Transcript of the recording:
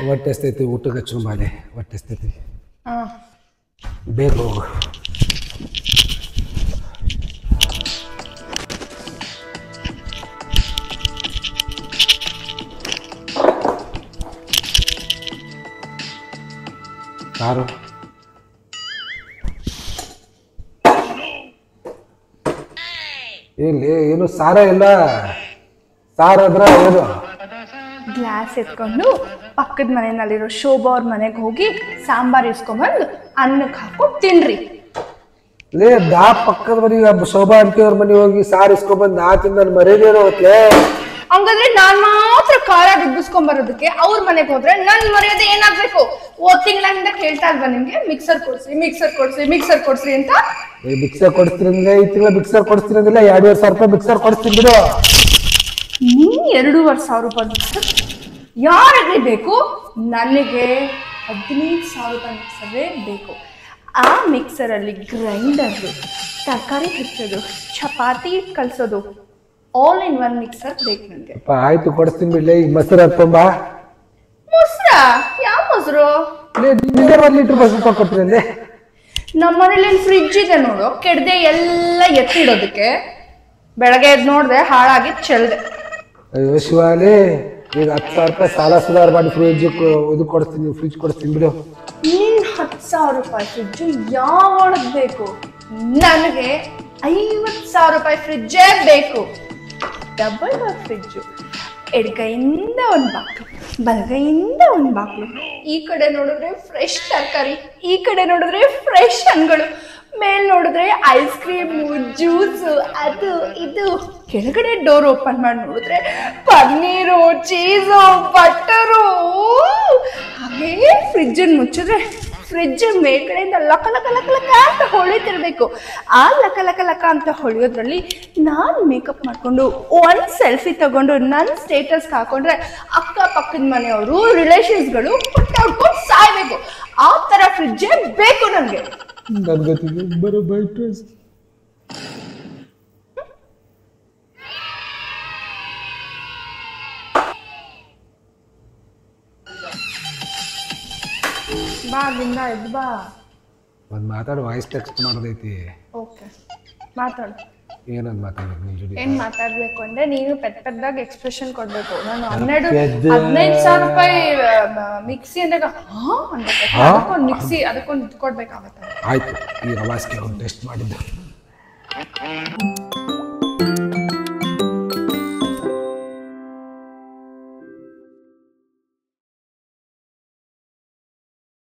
ಹೊಟ್ಟೆ ಎಸ್ತೈತಿ ಊಟಕ್ಕೆ ಹಚ್ಕೊಂಬಾಲೆ ಹೊಟ್ಟೆ ಎಸ್ತೈತಿ ಬೇಗ ಹೋಗು ಸಾರು ಇಲ್ಲಿ ಏನು ಸಾರ ಇಲ್ಲ ಸಾರಾದ್ರ ಏನು ಗ್ಲಾಸ್ ಎತ್ಕೊಂಡು ಪಕ್ಕದ ಮನೆಯಲ್ಲಿರೋ ಶೋಭಾ ಅವ್ರ ಮನೆಗೆ ಹೋಗಿ ಸಾಂಬಾರ್ ಇಸ್ಕೊಂಬಂದು ಅನ್ನಕ್ಕೆ ಹಾಕೊಂಡು ತಿನ್ರಿ ಲೇ ದಾ ಪಕ್ಕದ ಮನೆಗೆ ಶೋಭಾ ಅಂತಿಯವ್ರ ಮನೆಗೆ ಹೋಗಿ ಸಾರು ಇಸ್ಕೊಂಬಂದು ನಾ ತಿಂದು ನನ್ನ ಮರ್ಯಾದೆ ಹೊತ್ಲೆ ಹಂಗಾದ್ರೆ ನಾನ್ ಮಾತ್ರ ಖಾರ ರುಬ್ಬಿಸ್ಕೊಂಡ್ ಬರೋದಕ್ಕೆ ಅವ್ರ ಮನೆಗೆ ಹೋದ್ರೆ ನನ್ ಮರ್ಯಾದೆ ಏನಾಗ್ಬೇಕು ತಿಂಗಳಿಂದ ಕೇಳ್ತಾ ಇಲ್ವಾ ನಿಮ್ಗೆ ಮಿಕ್ಸರ್ ಕೊಡ್ಸಿ ಮಿಕ್ಸರ್ ಕೊಡ್ಸಿ ಮಿಕ್ಸರ್ ಕೊಡ್ಸಿ ಅಂತ ಮಿಕ್ಸರ್ ಕೊಡಿಸ್ತಿರಂದ್ರೆ ಈ ತಿಂಗಳ ಮಿಕ್ಸರ್ ಕೊಡಿಸ್ತಿರಂದಿಲ್ಲ 2,500 ರೂಪಾಯಿ ಮಿಕ್ಸರ್ ಕೊಡಿಸ್ತೀನಿ ಬಿಡು ನೀ 2,500 ರೂಪಾಯಿ ಮಿಕ್ಸರ್ ಯಾರಿಗೆ ಬೇಕು ನನಗೆ 15,000 ರೂಪಾಯಿ ಮಿಕ್ಸರೇ ಬೇಕು ಆ ಮಿಕ್ಸರ್ ಅಲ್ಲಿ ಗ್ರೈಂಡರ್ ತರಕಾರಿ ಹೆಚ್ಚೋದು ಚಪಾತಿ ಕಲ್ಸೋದು ಆಲ್ ಇನ್ ಒನ್ ಮಿಕ್ಸರ್ ಬೇಕು ನನಗೆ ಆಯ್ತು ಕೊಡಿಸ್ತೀನಿ ಬಿಡ್ಲೆ ಈಗ ಮೊಸರು ಹಾಕೊಂಬ ಮೊಸರ ಯಾವ ಮೊಸರು 1 ಲೀಟರ್ ಮೊಸರು ಕೊಡ್ತೀನಿ ನಮ್ಮ ಮನೇಲಿ ಫ್ರಿಡ್ಜ್ ಇದೆ ನೋಡು ಕೆಡದೆ ಎಲ್ಲ ಎತ್ತಿಡೋದಕ್ಕೆ ಬೆಳಗ್ಗೆ ಎದ್ದು ನೋಡ್ದೆ ಹಾಳಾಗಿ ಚೆಲ್ದೆ ಅಯ್ಯೋ ಶಿವಾಲಿ ಈಗ 10,000 ರೂಪಾಯಿ ಸಾಲ ಸುಧಾರ ಮಾಡಿ ಫ್ರಿಡ್ಜ್ ಇದು ಕೊಡಿಸ್ತೀನಿ ಫ್ರಿಡ್ಜ್ ಕೊಡಿಸ್ತೀನಿ ಬಿಡು ನೀನ್ 10,000 ರೂಪಾಯಿ ಫ್ರಿಡ್ಜ್ ಯಾವ ಬೇಕು ನನಗೆ 50,000 ರೂಪಾಯಿ ಫ್ರಿಡ್ಜೇ ಬೇಕು ಡಬಲ್ ಫ್ರಿಡ್ಜ್ ಎಡಗೈಯಿಂದ ಒಂದು ಬಾಕ್ಲು ಬಲಗೈಯಿಂದ ಒಂದು ಬಾಕ್ಲು ಈ ಕಡೆ ನೋಡಿದ್ರೆ ಫ್ರೆಶ್ ತರಕಾರಿ ಈ ಕಡೆ ನೋಡಿದ್ರೆ ಫ್ರೆಶ್ ಹಣ್ಣುಗಳು ಮೇಲ್ ನೋಡಿದ್ರೆ ಐಸ್ ಕ್ರೀಮು ಜ್ಯೂಸು ಅದು ಇದು ಕೆಳಗಡೆ ಡೋರ್ ಓಪನ್ ಮಾಡಿ ನೋಡಿದ್ರೆ ಪನ್ನೀರು ಚೀಸು ಬಟರು ಹಾಗೇ ಫ್ರಿಡ್ಜನ್ನು ಮುಚ್ಚಿದ್ರೆ ಫ್ರಿಡ್ಜ್ ಮೇಲ್ಗಡೆಯಿಂದ ಲಕ ಲಕ ಲಕ ಲಕ ಅಂತ ಹೊಳಿತಿರ್ಬೇಕು ಆ ಲಕ ಲಕ ಲಕ ಅಂತ ಹೊಳಿಯೋದ್ರಲ್ಲಿ ನಾನು ಮೇಕಪ್ ಮಾಡ್ಕೊಂಡು ಒಂದು ಸೆಲ್ಫಿ ತಗೊಂಡು ನನ್ನ ಸ್ಟೇಟಸ್ಗೆ ಹಾಕೊಂಡ್ರೆ ಅಕ್ಕಪಕ್ಕದ ಮನೆಯವರು ರಿಲೇಷನ್ಸ್ಗಳು ಪುಟ್ಟ ಹೊಡ್ಕೊಂಡು ಸಾಯ್ಬೇಕು ಆ ಥರ ಫ್ರಿಡ್ಜೇ ಬೇಕು ನನಗೆ ಬಾ ಗಿಂದ ಎದ್ದು ಬಾ ಒಂದು ಮಾತಾಡು ವಾಯ್ಸ್ ಟೆಕ್ಸ್ಟ್ ಮಾಡೋದೈತಿ ಓಕೆ ಮಾತಾಡು ಏನಂತ ಮಾತಾಡಬೇಕು ನಿನ್ ಜೊತೆ ಏನ್ ಮಾತಾಡ್ಬೇಕು ಅಂದ್ರೆ ನೀನು ಪೆದ್ದಾಗಿ ಎಕ್ಸ್ಪ್ರೆಷನ್ ಕೊಡ್ಬೇಕು ನಾನು 15,000 ರೂಪಾಯಿ ಮಿಕ್ಸಿ ಅಂದಾಗ ಅದಕ್ಕೊಂದು ಮಿಕ್ಸಿ ಅದಕ್ಕೊಂದು ಕೊಡ್ಬೇಕಾಗತ್ತೆ ಆಯ್ತು ಈ ರವಾಸ್ಗೆ ಒಂದು ಟೆಸ್ಟ್ ಮಾಡಿದ್ದು